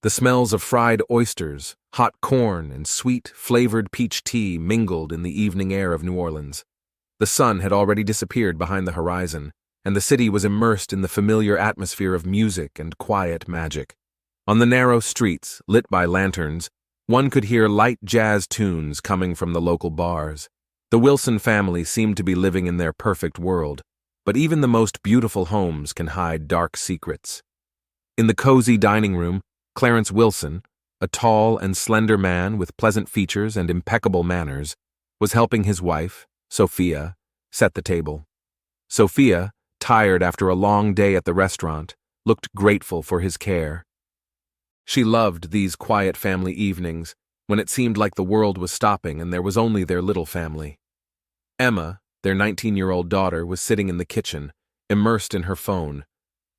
The smells of fried oysters, hot corn, and sweet, flavored peach tea mingled in the evening air of New Orleans. The sun had already disappeared behind the horizon, and the city was immersed in the familiar atmosphere of music and quiet magic. On the narrow streets, lit by lanterns, one could hear light jazz tunes coming from the local bars. The Wilson family seemed to be living in their perfect world, but even the most beautiful homes can hide dark secrets. In the cozy dining room, Clarence Wilson, a tall and slender man with pleasant features and impeccable manners, was helping his wife, Sophia, set the table. Sophia, tired after a long day at the restaurant, looked grateful for his care. She loved these quiet family evenings, when it seemed like the world was stopping and there was only their little family. Emma, their 19-year-old daughter, was sitting in the kitchen, immersed in her phone.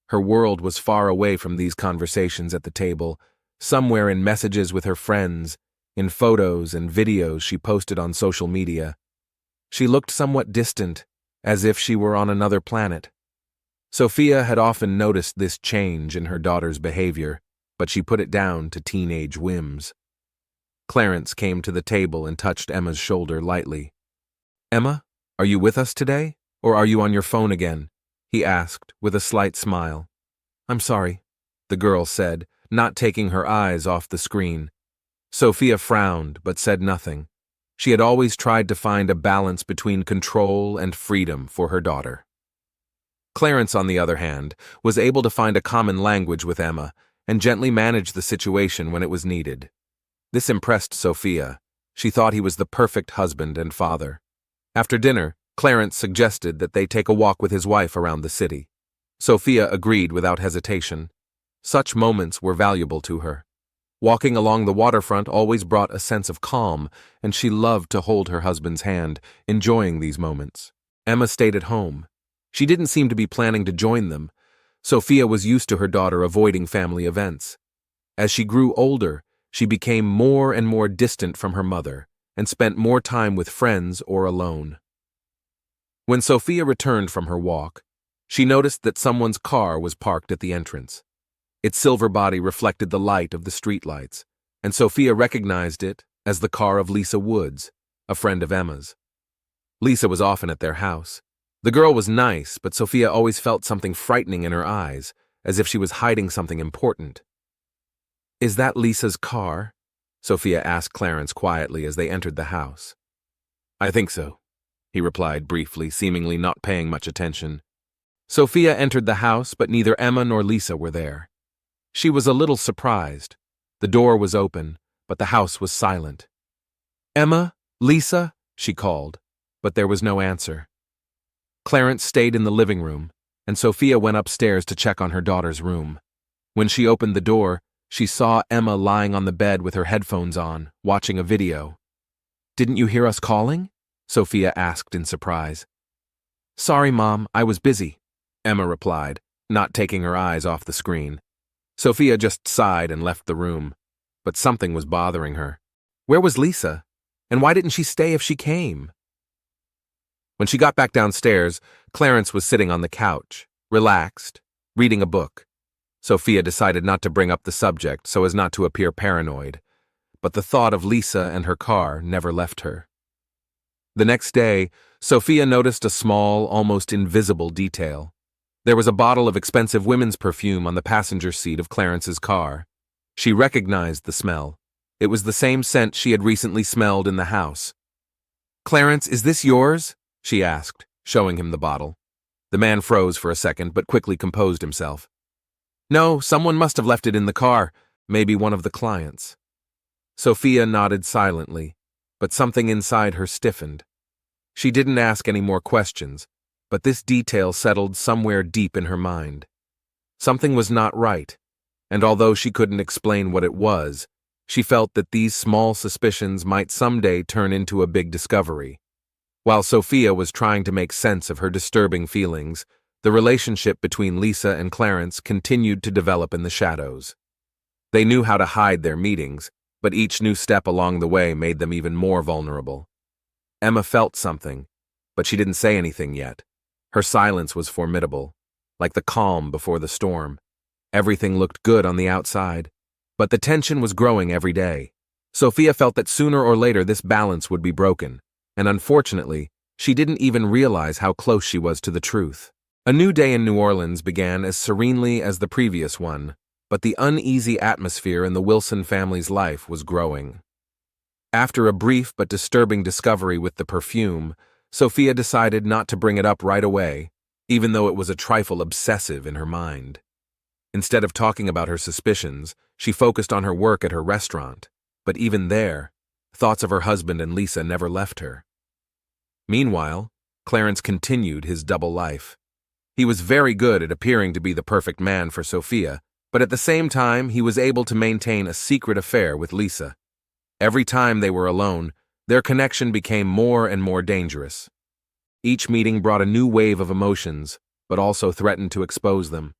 Her world was far away from these conversations at the table, somewhere in messages with her friends, in photos and videos she posted on social media. She looked somewhat distant, as if she were on another planet. Sophia had often noticed this change in her daughter's behavior, but she put it down to teenage whims. Clarence came to the table and touched Emma's shoulder lightly. "Emma, are you with us today, or are you on your phone again?" he asked, with a slight smile. "I'm sorry," the girl said, not taking her eyes off the screen. Sophia frowned, but said nothing. She had always tried to find a balance between control and freedom for her daughter. Clarence, on the other hand, was able to find a common language with Emma and gently manage the situation when it was needed. This impressed Sophia. She thought he was the perfect husband and father. After dinner, Clarence suggested that they take a walk with his wife around the city. Sophia agreed without hesitation. Such moments were valuable to her. Walking along the waterfront always brought a sense of calm, and she loved to hold her husband's hand, enjoying these moments. Emma stayed at home. She didn't seem to be planning to join them. Sophia was used to her daughter avoiding family events. As she grew older, she became more and more distant from her mother and spent more time with friends or alone. When Sophia returned from her walk, she noticed that someone's car was parked at the entrance. Its silver body reflected the light of the streetlights, and Sophia recognized it as the car of Lisa Woods, a friend of Emma's. Lisa was often at their house. The girl was nice, but Sophia always felt something frightening in her eyes, as if she was hiding something important. "Is that Lisa's car?" Sophia asked Clarence quietly as they entered the house. "I think so," he replied briefly, seemingly not paying much attention. Sophia entered the house, but neither Emma nor Lisa were there. She was a little surprised. The door was open, but the house was silent. "Emma? Lisa?" she called, but there was no answer. Clarence stayed in the living room, and Sophia went upstairs to check on her daughter's room. When she opened the door, she saw Emma lying on the bed with her headphones on, watching a video. "Didn't you hear us calling?" Sophia asked in surprise. "Sorry, Mom, I was busy," Emma replied, not taking her eyes off the screen. Sophia just sighed and left the room, but something was bothering her. Where was Lisa? And why didn't she stay if she came? When she got back downstairs, Clarence was sitting on the couch, relaxed, reading a book. Sophia decided not to bring up the subject so as not to appear paranoid, but the thought of Lisa and her car never left her. The next day, Sophia noticed a small, almost invisible detail. There was a bottle of expensive women's perfume on the passenger seat of Clarence's car. She recognized the smell. It was the same scent she had recently smelled in the house. "Clarence, is this yours?" she asked, showing him the bottle. The man froze for a second, but quickly composed himself. "No, someone must have left it in the car, maybe one of the clients." Sophia nodded silently, but something inside her stiffened. She didn't ask any more questions, but this detail settled somewhere deep in her mind. Something was not right, and although she couldn't explain what it was, she felt that these small suspicions might someday turn into a big discovery. While Sophia was trying to make sense of her disturbing feelings, the relationship between Lisa and Clarence continued to develop in the shadows. They knew how to hide their meetings, but each new step along the way made them even more vulnerable. Emma felt something, but she didn't say anything yet. Her silence was formidable, like the calm before the storm. Everything looked good on the outside, But the tension was growing every day. Sophia felt that sooner or later this balance would be broken, and unfortunately, she didn't even realize how close she was to the truth. A new day in New Orleans began as serenely as the previous one, but the uneasy atmosphere in the Wilson family's life was growing. After a brief but disturbing discovery with the perfume, Sophia decided not to bring it up right away, even though it was a trifle obsessive in her mind. Instead of talking about her suspicions, she focused on her work at her restaurant, but even there, thoughts of her husband and Lisa never left her. Meanwhile, Clarence continued his double life. He was very good at appearing to be the perfect man for Sophia, but at the same time he was able to maintain a secret affair with Lisa. Every time they were alone, their connection became more and more dangerous. Each meeting brought a new wave of emotions, but also threatened to expose them.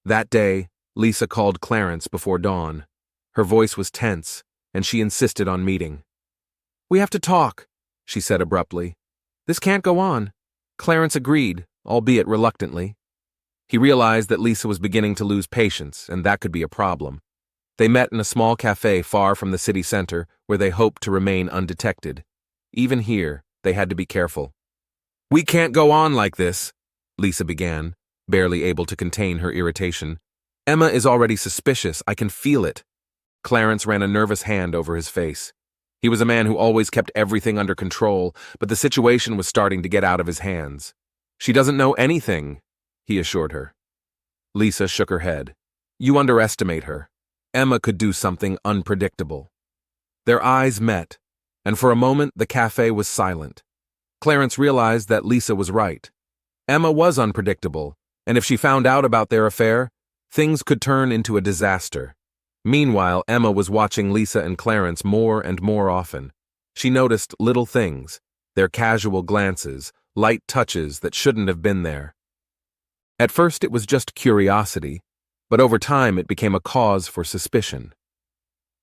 That day, Lisa called Clarence before dawn. Her voice was tense, and she insisted on meeting. "We have to talk," she said abruptly. "This can't go on." Clarence agreed, albeit reluctantly. He realized that Lisa was beginning to lose patience, and that could be a problem. They met in a small cafe far from the city center, where they hoped to remain undetected. Even here, they had to be careful. "We can't go on like this," Lisa began, barely able to contain her irritation. "Emma is already suspicious, I can feel it." Clarence ran a nervous hand over his face. He was a man who always kept everything under control, but the situation was starting to get out of his hands. "She doesn't know anything," he assured her. Lisa shook her head. "You underestimate her. Emma could do something unpredictable." Their eyes met, and for a moment the cafe was silent. Clarence realized that Lisa was right. Emma was unpredictable, and if she found out about their affair, things could turn into a disaster. Meanwhile, Emma was watching Lisa and Clarence more and more often. She noticed little things, their casual glances, light touches that shouldn't have been there. At first it was just curiosity, but over time it became a cause for suspicion.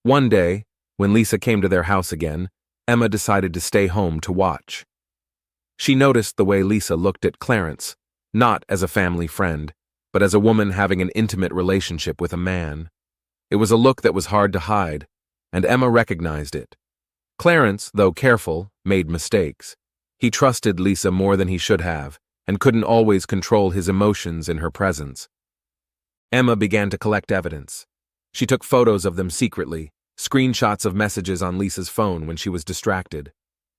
One day, when Lisa came to their house again, Emma decided to stay home to watch. She noticed the way Lisa looked at Clarence, not as a family friend, but as a woman having an intimate relationship with a man. It was a look that was hard to hide, and Emma recognized it. Clarence, though careful, made mistakes. He trusted Lisa more than he should have, and couldn't always control his emotions in her presence. Emma began to collect evidence. She took photos of them secretly, screenshots of messages on Lisa's phone when she was distracted.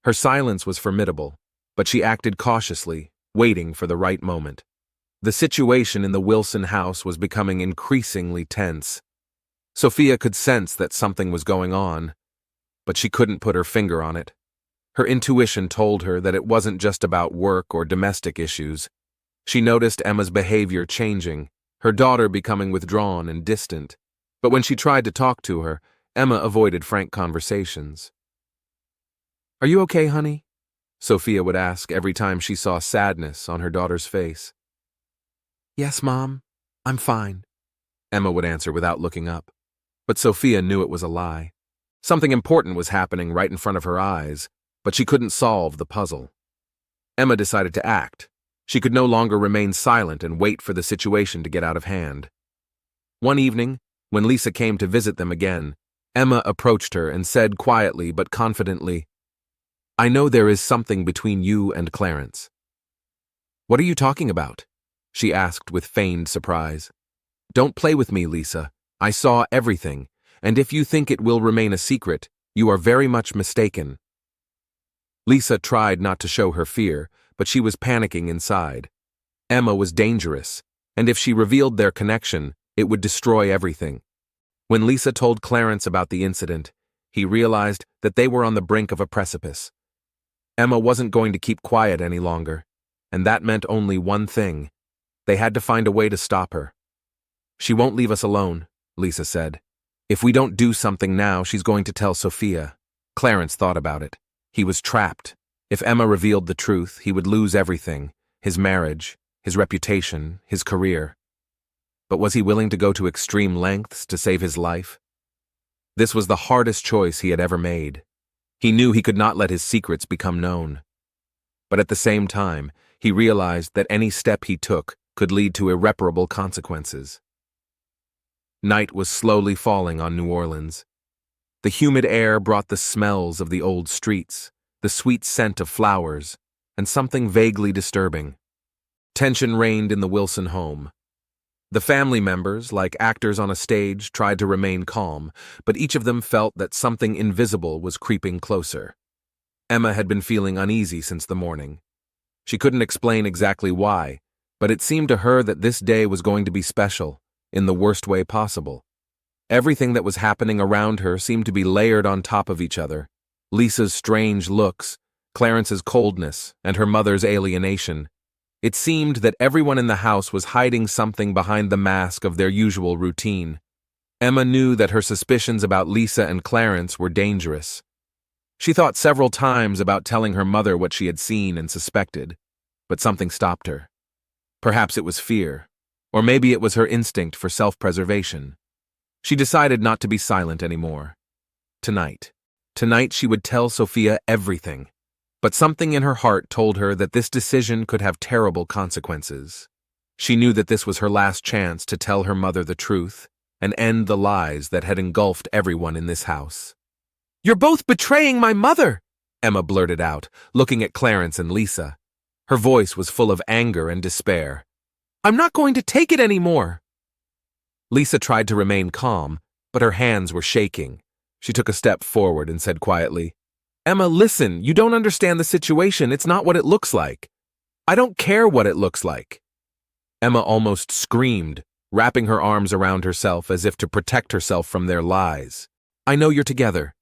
Her silence was formidable, but she acted cautiously, waiting for the right moment. The situation in the Wilson house was becoming increasingly tense. Sophia could sense that something was going on, but she couldn't put her finger on it. Her intuition told her that it wasn't just about work or domestic issues. She noticed Emma's behavior changing, her daughter becoming withdrawn and distant. But when she tried to talk to her, Emma avoided frank conversations. "Are you okay, honey?" Sophia would ask every time she saw sadness on her daughter's face. "Yes, Mom, I'm fine," Emma would answer without looking up. But Sophia knew it was a lie. Something important was happening right in front of her eyes, but she couldn't solve the puzzle. Emma decided to act. She could no longer remain silent and wait for the situation to get out of hand. One evening, when Lisa came to visit them again, Emma approached her and said quietly but confidently, "I know there is something between you and Clarence." "What are you talking about?" she asked with feigned surprise. "Don't play with me, Lisa. I saw everything, and if you think it will remain a secret, you are very much mistaken." Lisa tried not to show her fear, but she was panicking inside. Emma was dangerous, and if she revealed their connection, it would destroy everything. When Lisa told Clarence about the incident, he realized that they were on the brink of a precipice. Emma wasn't going to keep quiet any longer, and that meant only one thing. They had to find a way to stop her. "She won't leave us alone," Lisa said. "If we don't do something now, she's going to tell Sophia." Clarence thought about it. He was trapped. If Emma revealed the truth, he would lose everything, his marriage, his reputation, his career. But was he willing to go to extreme lengths to save his life? This was the hardest choice he had ever made. He knew he could not let his secrets become known. But at the same time, he realized that any step he took could lead to irreparable consequences. Night was slowly falling on New Orleans. The humid air brought the smells of the old streets, the sweet scent of flowers, and something vaguely disturbing. Tension reigned in the Wilson home. The family members, like actors on a stage, tried to remain calm, but each of them felt that something invisible was creeping closer. Emma had been feeling uneasy since the morning. She couldn't explain exactly why, but it seemed to her that this day was going to be special, in the worst way possible. Everything that was happening around her seemed to be layered on top of each other. Lisa's strange looks, Clarence's coldness, and her mother's alienation. It seemed that everyone in the house was hiding something behind the mask of their usual routine. Emma knew that her suspicions about Lisa and Clarence were dangerous. She thought several times about telling her mother what she had seen and suspected, but something stopped her. Perhaps it was fear, or maybe it was her instinct for self-preservation. She decided not to be silent anymore. Tonight she would tell Sophia everything, but something in her heart told her that this decision could have terrible consequences. She knew that this was her last chance to tell her mother the truth and end the lies that had engulfed everyone in this house. "You're both betraying my mother!" Emma blurted out, looking at Clarence and Lisa. Her voice was full of anger and despair. "I'm not going to take it anymore!" Lisa tried to remain calm, but her hands were shaking. She took a step forward and said quietly, "Emma, listen, you don't understand the situation. It's not what it looks like. I don't care what it looks like." Emma almost screamed, wrapping her arms around herself as if to protect herself from their lies. "I know you're together,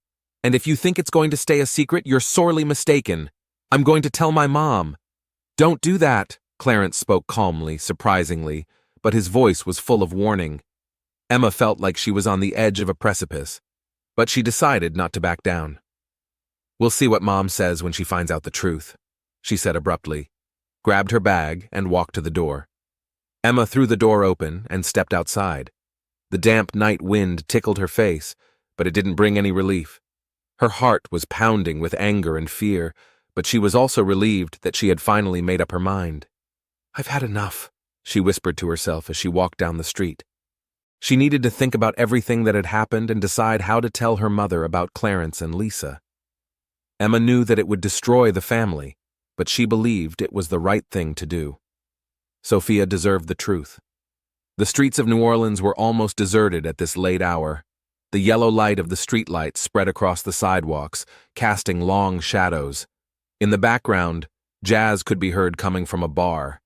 and if you think it's going to stay a secret, you're sorely mistaken. I'm going to tell my mom." "Don't do that," Clarence spoke calmly, surprisingly, but his voice was full of warning. Emma felt like she was on the edge of a precipice, but she decided not to back down. "We'll see what Mom says when she finds out the truth," she said abruptly, grabbed her bag, and walked to the door. Emma threw the door open and stepped outside. The damp night wind tickled her face, but it didn't bring any relief. Her heart was pounding with anger and fear, but she was also relieved that she had finally made up her mind. "I've had enough," she whispered to herself as she walked down the street. She needed to think about everything that had happened and decide how to tell her mother about Clarence and Lisa. Emma knew that it would destroy the family, but she believed it was the right thing to do. Sophia deserved the truth. The streets of New Orleans were almost deserted at this late hour. The yellow light of the streetlights spread across the sidewalks, casting long shadows. In the background, jazz could be heard coming from a bar.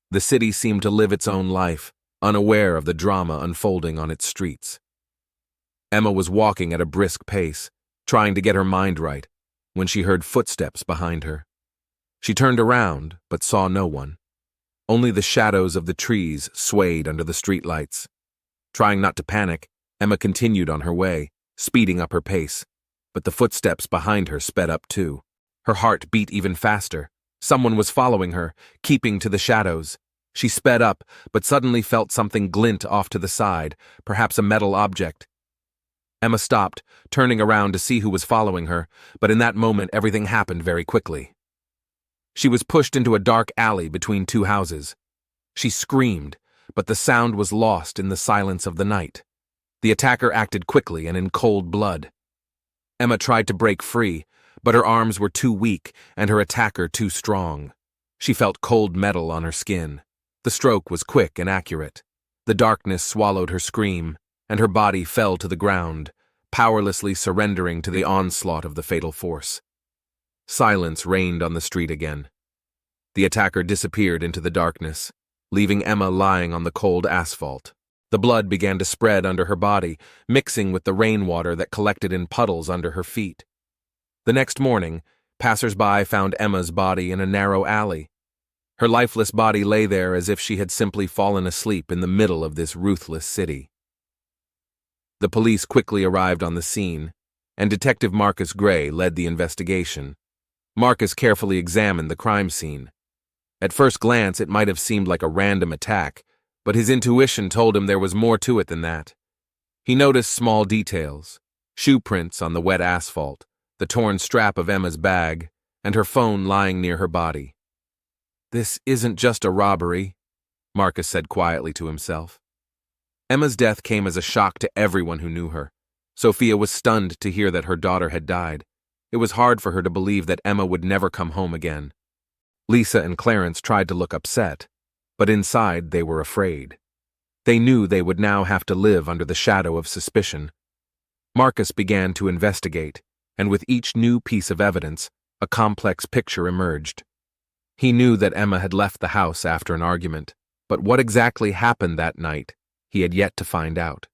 The city seemed to live its own life, unaware of the drama unfolding on its streets. Emma was walking at a brisk pace, trying to get her mind right, when she heard footsteps behind her. She turned around, but saw no one. Only the shadows of the trees swayed under the streetlights. Trying not to panic, Emma continued on her way, speeding up her pace, but the footsteps behind her sped up too. Her heart beat even faster. Someone was following her, keeping to the shadows. She sped up, but suddenly felt something glint off to the side, perhaps a metal object. Emma stopped, turning around to see who was following her, but in that moment everything happened very quickly. She was pushed into a dark alley between two houses. She screamed, but the sound was lost in the silence of the night. The attacker acted quickly and in cold blood. Emma tried to break free, but her arms were too weak and her attacker too strong. She felt cold metal on her skin. The stroke was quick and accurate. The darkness swallowed her scream, and her body fell to the ground, powerlessly surrendering to the onslaught of the fatal force. Silence reigned on the street again. The attacker disappeared into the darkness, leaving Emma lying on the cold asphalt. The blood began to spread under her body, mixing with the rainwater that collected in puddles under her feet. The next morning, passers-by found Emma's body in a narrow alley. Her lifeless body lay there as if she had simply fallen asleep in the middle of this ruthless city. The police quickly arrived on the scene, and Detective Marcus Gray led the investigation. Marcus carefully examined the crime scene. At first glance, it might have seemed like a random attack, but his intuition told him there was more to it than that. He noticed small details: shoe prints on the wet asphalt, the torn strap of Emma's bag, and her phone lying near her body. "This isn't just a robbery," Marcus said quietly to himself. Emma's death came as a shock to everyone who knew her. Sophia was stunned to hear that her daughter had died. It was hard for her to believe that Emma would never come home again. Lisa and Clarence tried to look upset, but inside they were afraid. They knew they would now have to live under the shadow of suspicion. Marcus began to investigate, and with each new piece of evidence, a complex picture emerged. He knew that Emma had left the house after an argument, but what exactly happened that night, he had yet to find out.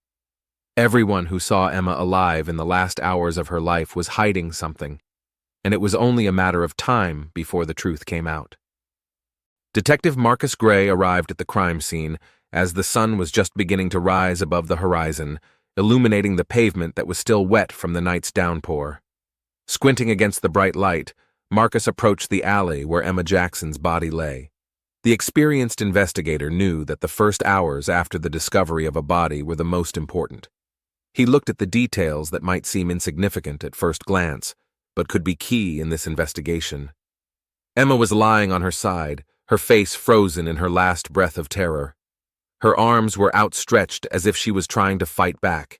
Everyone who saw Emma alive in the last hours of her life was hiding something, and it was only a matter of time before the truth came out. Detective Marcus Gray arrived at the crime scene as the sun was just beginning to rise above the horizon, illuminating the pavement that was still wet from the night's downpour. Squinting against the bright light, Marcus approached the alley where Emma Jackson's body lay. The experienced investigator knew that the first hours after the discovery of a body were the most important. He looked at the details that might seem insignificant at first glance, but could be key in this investigation. Emma was lying on her side, her face frozen in her last breath of terror. Her arms were outstretched as if she was trying to fight back.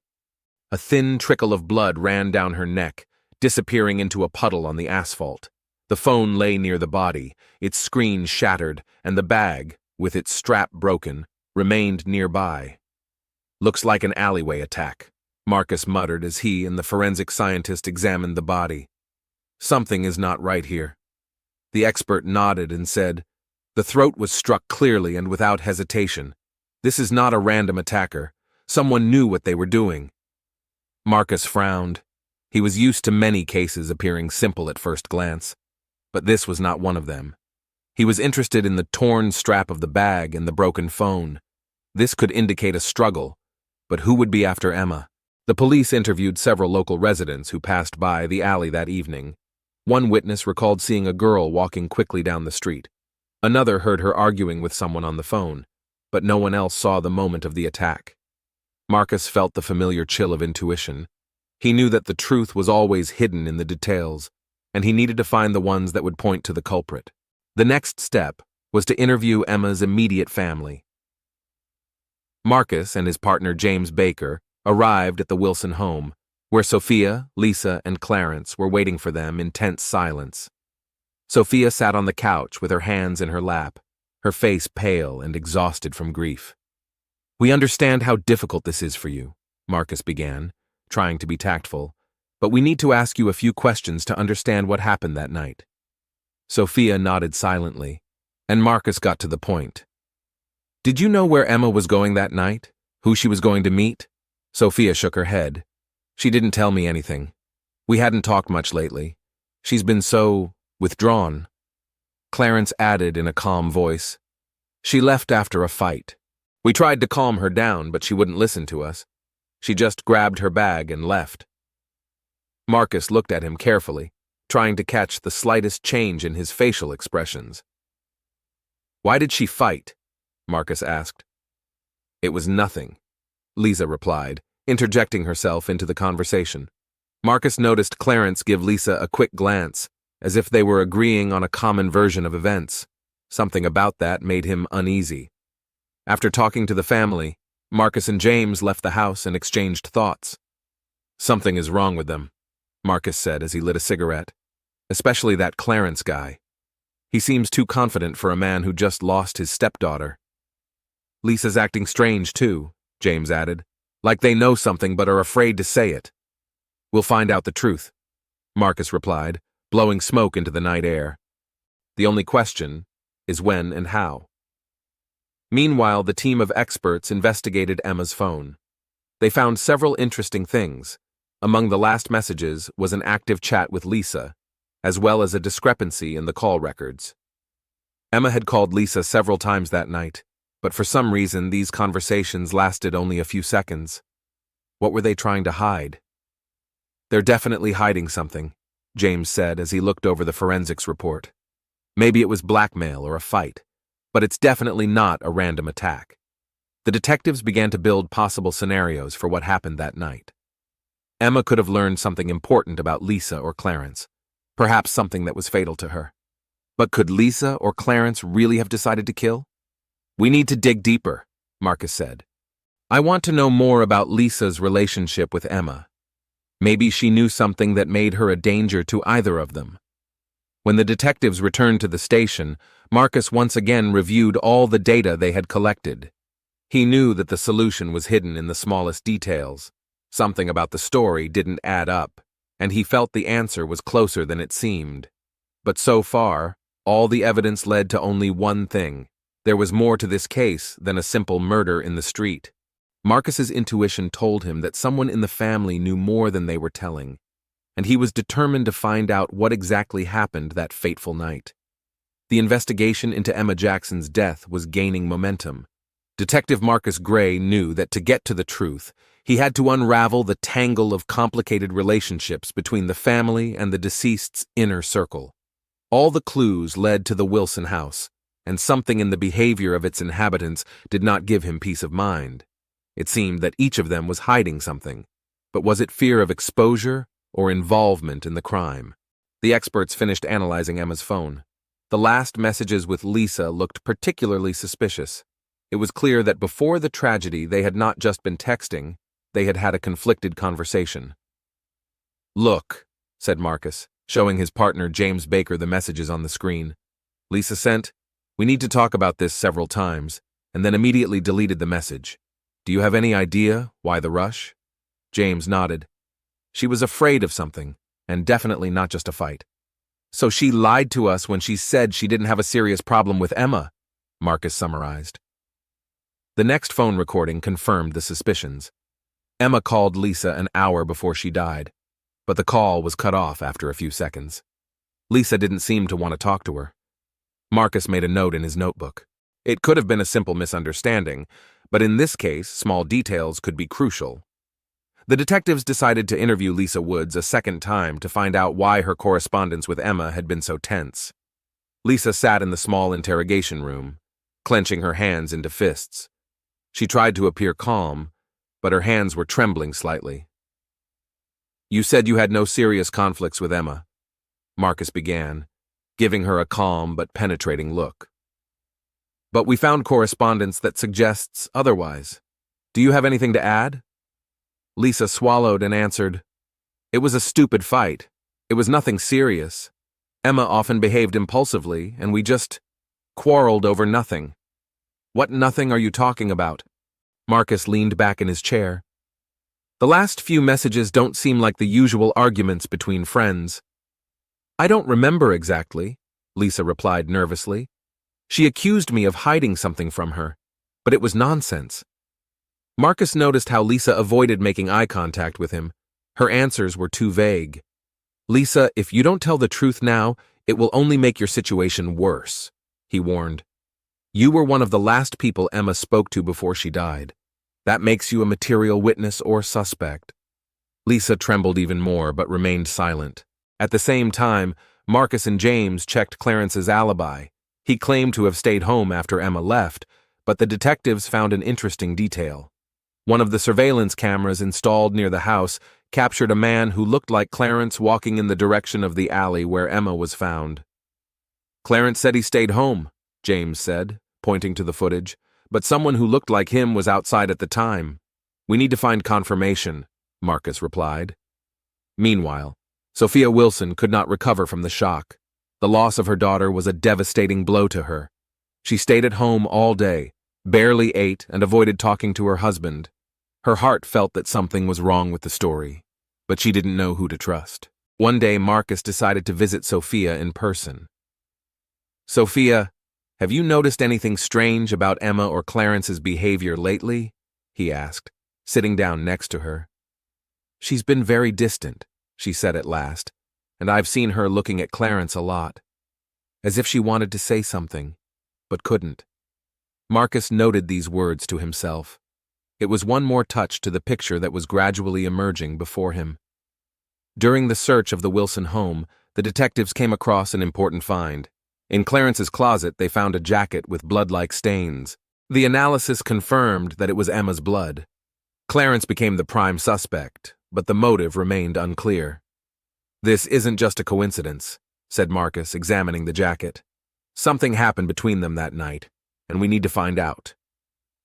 A thin trickle of blood ran down her neck, disappearing into a puddle on the asphalt. The phone lay near the body, its screen shattered, and the bag, with its strap broken, remained nearby. "Looks like an alleyway attack," Marcus muttered as he and the forensic scientist examined the body. "Something is not right here." The expert nodded and said, "The throat was struck clearly and without hesitation. This is not a random attacker. Someone knew what they were doing." Marcus frowned. He was used to many cases appearing simple at first glance, but this was not one of them. He was interested in the torn strap of the bag and the broken phone. This could indicate a struggle, but who would be after Emma? The police interviewed several local residents who passed by the alley that evening. One witness recalled seeing a girl walking quickly down the street. Another heard her arguing with someone on the phone, but no one else saw the moment of the attack. Marcus felt the familiar chill of intuition. He knew that the truth was always hidden in the details, and he needed to find the ones that would point to the culprit. The next step was to interview Emma's immediate family. Marcus and his partner James Baker arrived at the Wilson home, where Sophia, Lisa, and Clarence were waiting for them in tense silence. Sophia sat on the couch with her hands in her lap, her face pale and exhausted from grief. "We understand how difficult this is for you," Marcus began, trying to be tactful, "but we need to ask you a few questions to understand what happened that night." Sophia nodded silently, and Marcus got to the point. "Did you know where Emma was going that night? Who she was going to meet?" Sophia shook her head. "She didn't tell me anything. We hadn't talked much lately. She's been so withdrawn." Clarence added in a calm voice, "She left after a fight. We tried to calm her down, but she wouldn't listen to us. She just grabbed her bag and left." Marcus looked at him carefully, trying to catch the slightest change in his facial expressions. "Why did she fight?" Marcus asked. "It was nothing," Lisa replied, interjecting herself into the conversation. Marcus noticed Clarence give Lisa a quick glance, as if they were agreeing on a common version of events. Something about that made him uneasy. After talking to the family, Marcus and James left the house and exchanged thoughts. "Something is wrong with them," Marcus said as he lit a cigarette. "Especially that Clarence guy. He seems too confident for a man who just lost his stepdaughter." "Lisa's acting strange, too," James added. "Like they know something but are afraid to say it." "We'll find out the truth," Marcus replied, blowing smoke into the night air. "The only question is when and how." Meanwhile, the team of experts investigated Emma's phone. They found several interesting things. Among the last messages was an active chat with Lisa, as well as a discrepancy in the call records. Emma had called Lisa several times that night, but for some reason these conversations lasted only a few seconds. What were they trying to hide? "They're definitely hiding something," James said as he looked over the forensics report. "Maybe it was blackmail or a fight, but it's definitely not a random attack." The detectives began to build possible scenarios for what happened that night. Emma could have learned something important about Lisa or Clarence, perhaps something that was fatal to her. But could Lisa or Clarence really have decided to kill? "We need to dig deeper," Marcus said. I want to know more about Lisa's relationship with Emma. Maybe she knew something that made her a danger to either of them. When the detectives returned to the station, Marcus once again reviewed all the data they had collected. He knew that the solution was hidden in the smallest details. Something about the story didn't add up, and he felt the answer was closer than it seemed. But so far, all the evidence led to only one thing. There was more to this case than a simple murder in the street. Marcus's intuition told him that someone in the family knew more than they were telling, and he was determined to find out what exactly happened that fateful night. The investigation into Emma Jackson's death was gaining momentum. Detective Marcus Gray knew that to get to the truth, he had to unravel the tangle of complicated relationships between the family and the deceased's inner circle. All the clues led to the Wilson house, and something in the behavior of its inhabitants did not give him peace of mind. It seemed that each of them was hiding something, but was it fear of exposure or involvement in the crime? The experts finished analyzing Emma's phone. The last messages with Lisa looked particularly suspicious. It was clear that before the tragedy they had not just been texting, they had had a conflicted conversation. "Look," said Marcus, showing his partner James Baker the messages on the screen. Lisa sent, "We need to talk about this several times," and then immediately deleted the message. "Do you have any idea why the rush?" James nodded. "She was afraid of something, and definitely not just a fight." "So she lied to us when she said she didn't have a serious problem with Emma," Marcus summarized. The next phone recording confirmed the suspicions. Emma called Lisa an hour before she died, but the call was cut off after a few seconds. Lisa didn't seem to want to talk to her. Marcus made a note in his notebook. It could have been a simple misunderstanding, but in this case, small details could be crucial. The detectives decided to interview Lisa Woods a second time to find out why her correspondence with Emma had been so tense. Lisa sat in the small interrogation room, clenching her hands into fists. She tried to appear calm, but her hands were trembling slightly. "You said you had no serious conflicts with Emma," Marcus began, giving her a calm but penetrating look. "But we found correspondence that suggests otherwise. Do you have anything to add?" Lisa swallowed and answered, "It was a stupid fight. It was nothing serious. Emma often behaved impulsively, and we just quarreled over nothing." "What nothing are you talking about?" Marcus leaned back in his chair. "The last few messages don't seem like the usual arguments between friends." "I don't remember exactly," Lisa replied nervously. "She accused me of hiding something from her, but it was nonsense." Marcus noticed how Lisa avoided making eye contact with him. Her answers were too vague. "Lisa, if you don't tell the truth now, it will only make your situation worse," he warned. "You were one of the last people Emma spoke to before she died. That makes you a material witness or suspect." Lisa trembled even more, but remained silent. At the same time, Marcus and James checked Clarence's alibi. He claimed to have stayed home after Emma left, but the detectives found an interesting detail. One of the surveillance cameras installed near the house captured a man who looked like Clarence walking in the direction of the alley where Emma was found. "Clarence said he stayed home," James said, pointing to the footage, "but someone who looked like him was outside at the time. We need to find confirmation," Marcus replied. Meanwhile, Sophia Wilson could not recover from the shock. The loss of her daughter was a devastating blow to her. She stayed at home all day, barely ate, and avoided talking to her husband. Her heart felt that something was wrong with the story, but she didn't know who to trust. One day, Marcus decided to visit Sophia in person. "Sophia, have you noticed anything strange about Emma or Clarence's behavior lately?" he asked, sitting down next to her. "She's been very distant," she said at last, "and I've seen her looking at Clarence a lot, as if she wanted to say something, but couldn't." Marcus noted these words to himself. It was one more touch to the picture that was gradually emerging before him. During the search of the Wilson home, the detectives came across an important find. In Clarence's closet, they found a jacket with blood-like stains. The analysis confirmed that it was Emma's blood. Clarence became the prime suspect, but the motive remained unclear. "This isn't just a coincidence," said Marcus, examining the jacket. "Something happened between them that night, and we need to find out."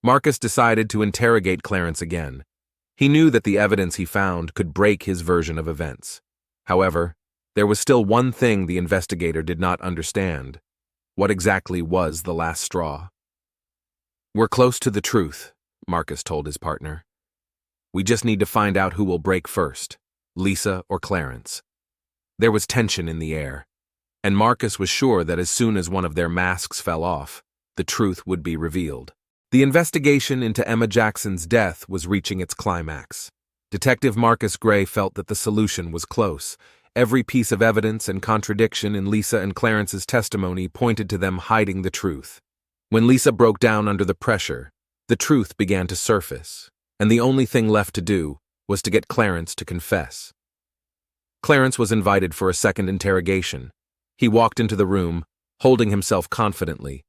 Marcus decided to interrogate Clarence again. He knew that the evidence he found could break his version of events. However, there was still one thing the investigator did not understand. What exactly was the last straw? "We're close to the truth," Marcus told his partner. "We just need to find out who will break first, Lisa or Clarence." There was tension in the air, and Marcus was sure that as soon as one of their masks fell off, the truth would be revealed. The investigation into Emma Jackson's death was reaching its climax. Detective Marcus Gray felt that the solution was close. Every piece of evidence and contradiction in Lisa and Clarence's testimony pointed to them hiding the truth. When Lisa broke down under the pressure, the truth began to surface, and the only thing left to do was to get Clarence to confess. Clarence was invited for a second interrogation. He walked into the room, holding himself confidently,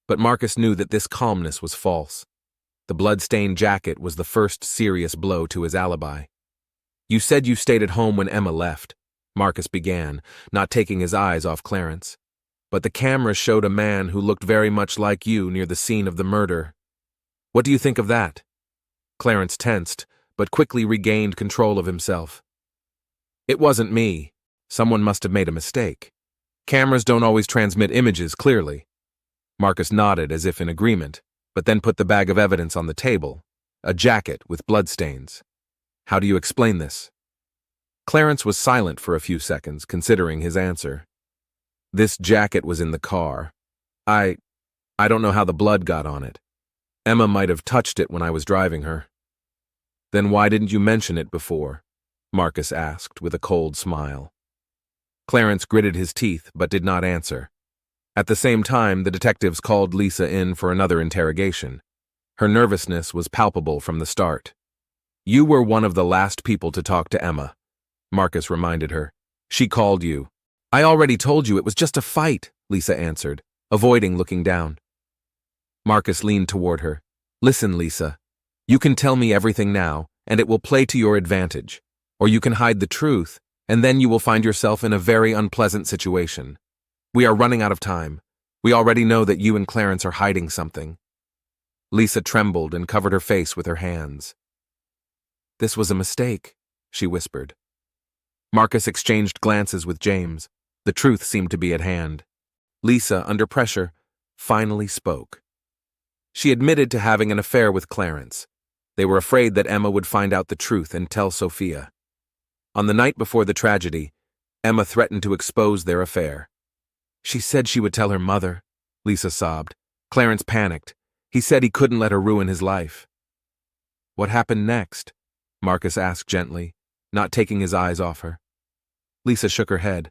but Marcus knew that this calmness was false. The blood-stained jacket was the first serious blow to his alibi. "You said you stayed at home when Emma left," Marcus began, not taking his eyes off Clarence. "But the camera showed a man who looked very much like you near the scene of the murder. What do you think of that?" Clarence tensed, but quickly regained control of himself. "It wasn't me. Someone must have made a mistake. Cameras don't always transmit images clearly." Marcus nodded as if in agreement, but then put the bag of evidence on the table, a jacket with bloodstains. "How do you explain this?" Clarence was silent for a few seconds, considering his answer. "This jacket was in the car. I don't know how the blood got on it. Emma might have touched it when I was driving her." "Then why didn't you mention it before?" Marcus asked with a cold smile. Clarence gritted his teeth but did not answer. At the same time, the detectives called Lisa in for another interrogation. Her nervousness was palpable from the start. "You were one of the last people to talk to Emma," Marcus reminded her. "She called you." "I already told you it was just a fight," Lisa answered, avoiding looking down. Marcus leaned toward her. "Listen, Lisa. You can tell me everything now, and it will play to your advantage. Or you can hide the truth, and then you will find yourself in a very unpleasant situation. We are running out of time. We already know that you and Clarence are hiding something." Lisa trembled and covered her face with her hands. "This was a mistake," she whispered. Marcus exchanged glances with James. The truth seemed to be at hand. Lisa, under pressure, finally spoke. She admitted to having an affair with Clarence. They were afraid that Emma would find out the truth and tell Sophia. On the night before the tragedy, Emma threatened to expose their affair. "She said she would tell her mother," Lisa sobbed. Clarence panicked. He said he couldn't let her ruin his life. "What happened next?" Marcus asked gently, not taking his eyes off her. Lisa shook her head.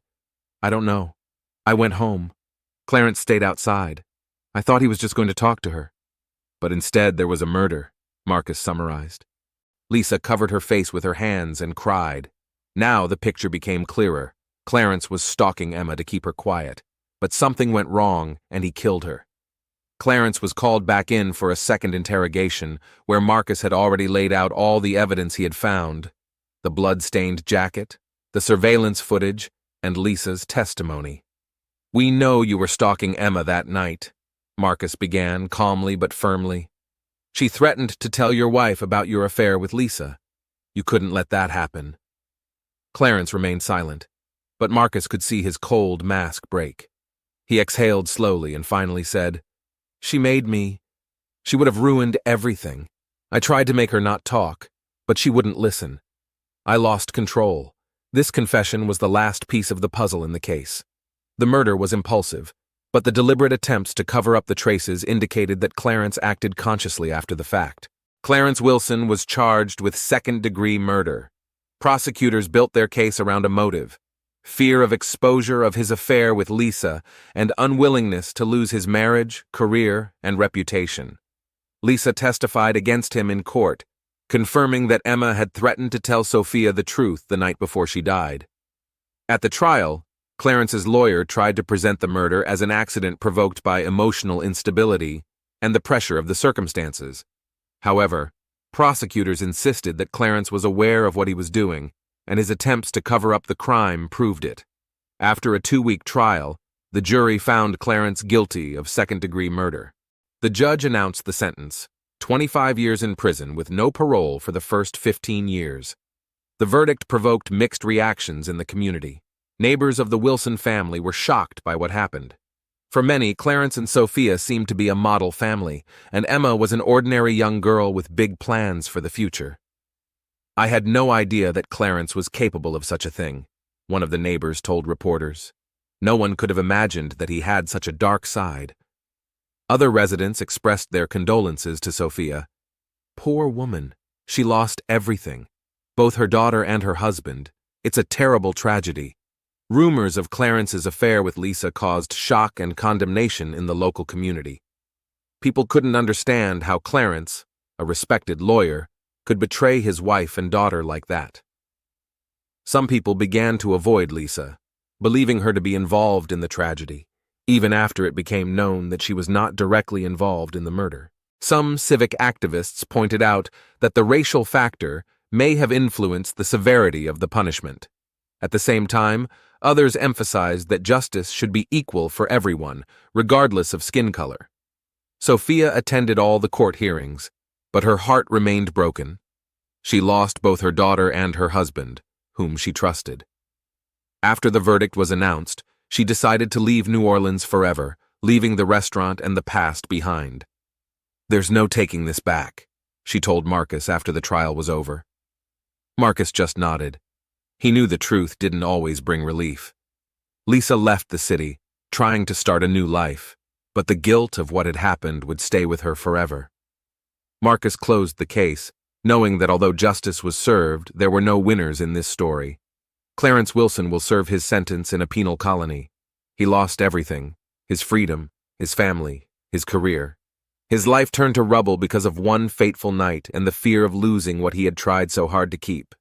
"I don't know. I went home. Clarence stayed outside. I thought he was just going to talk to her. But instead there was a murder," Marcus summarized. Lisa covered her face with her hands and cried. Now the picture became clearer. Clarence was stalking Emma to keep her quiet. But something went wrong, and he killed her. Clarence was called back in for a second interrogation, where Marcus had already laid out all the evidence he had found: the blood-stained jacket, the surveillance footage, and Lisa's testimony. "We know you were stalking Emma that night," Marcus began, calmly but firmly. "She threatened to tell your wife about your affair with Lisa. You couldn't let that happen." Clarence remained silent, but Marcus could see his cold mask break. He exhaled slowly and finally said, "She made me. She would have ruined everything. I tried to make her not talk, but she wouldn't listen. I lost control. This confession was the last piece of the puzzle in the case. The murder was impulsive, but the deliberate attempts to cover up the traces indicated that Clarence acted consciously after the fact. Clarence Wilson was charged with second-degree murder. Prosecutors built their case around a motive: fear of exposure of his affair with Lisa, and unwillingness to lose his marriage, career, and reputation. Lisa testified against him in court, confirming that Emma had threatened to tell Sophia the truth the night before she died. At the trial, Clarence's lawyer tried to present the murder as an accident provoked by emotional instability and the pressure of the circumstances. However, prosecutors insisted that Clarence was aware of what he was doing, and his attempts to cover up the crime proved it. After a 2-week trial, the jury found Clarence guilty of second-degree murder. The judge announced the sentence: 25 years in prison with no parole for the first 15 years. The verdict provoked mixed reactions in the community. Neighbors of the Wilson family were shocked by what happened. For many, Clarence and Sophia seemed to be a model family, and Emma was an ordinary young girl with big plans for the future. "I had no idea that Clarence was capable of such a thing," one of the neighbors told reporters. "No one could have imagined that he had such a dark side." Other residents expressed their condolences to Sophia. "Poor woman, she lost everything. Both her daughter and her husband. It's a terrible tragedy." Rumors of Clarence's affair with Lisa caused shock and condemnation in the local community. People couldn't understand how Clarence, a respected lawyer, could betray his wife and daughter like that. Some people began to avoid Lisa, believing her to be involved in the tragedy, even after it became known that she was not directly involved in the murder. Some civic activists pointed out that the racial factor may have influenced the severity of the punishment. At the same time, others emphasized that justice should be equal for everyone, regardless of skin color. Sophia attended all the court hearings, but her heart remained broken. She lost both her daughter and her husband, whom she trusted. After the verdict was announced, she decided to leave New Orleans forever, leaving the restaurant and the past behind. "There's no taking this back," she told Marcus after the trial was over. Marcus just nodded. He knew the truth didn't always bring relief. Lisa left the city, trying to start a new life, but the guilt of what had happened would stay with her forever. Marcus closed the case, knowing that although justice was served, there were no winners in this story. Clarence Wilson will serve his sentence in a penal colony. He lost everything: his freedom, his family, his career. His life turned to rubble because of one fateful night and the fear of losing what he had tried so hard to keep.